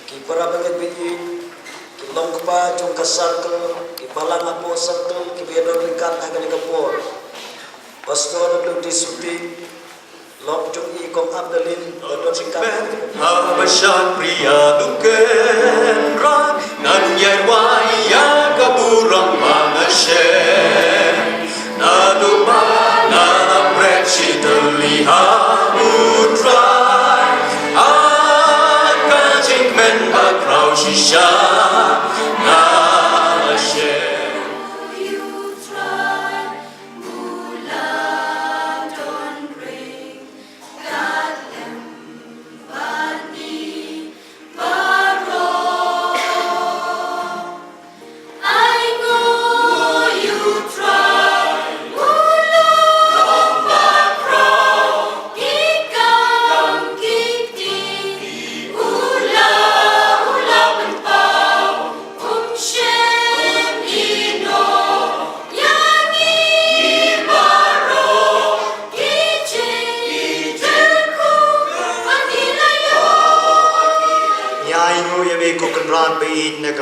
Kipara banget bikin, kilong kepa jong kasar ke, kipalang apo sakal, kibedon likat akan ikapor. Pastor belum disuti, lok jong ikong abdalin, bedon likat. Habasya pria duken rak, nan yai waya kaburang mangasyen. Nadupa na preksi terlihat utrai, akajing men bakrau shisha nasyen.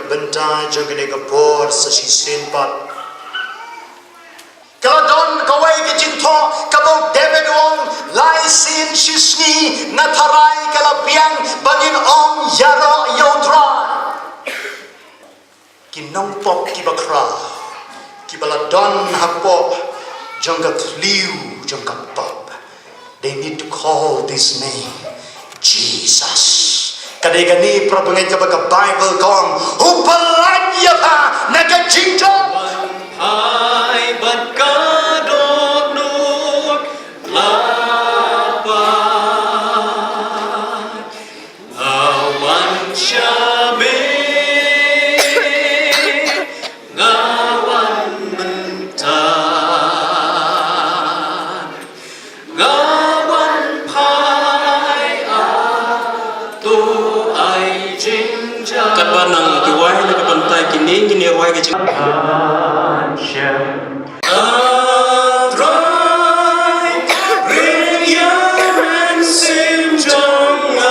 Bentai jangan negapor sesisin pat. Kaladon kawai kejinto kabau David Wong lai sin shisni natarai kalabiang bangin ong yaro yaudra. Kinong pop kibakra kibaladon hapo jangkat liu jangkat pop. They need to call this name Jesus. Kadai-kadai prabangai kepada Bible kong upalanya pa nagajingto. Hai bat kadok nuk lapat awan syabe ngawan mentan ngawan pai atu ai jingjang kat banang kiwai na kapantai kini gini wai ke cing Adrai JIngiaseng Sngewnguh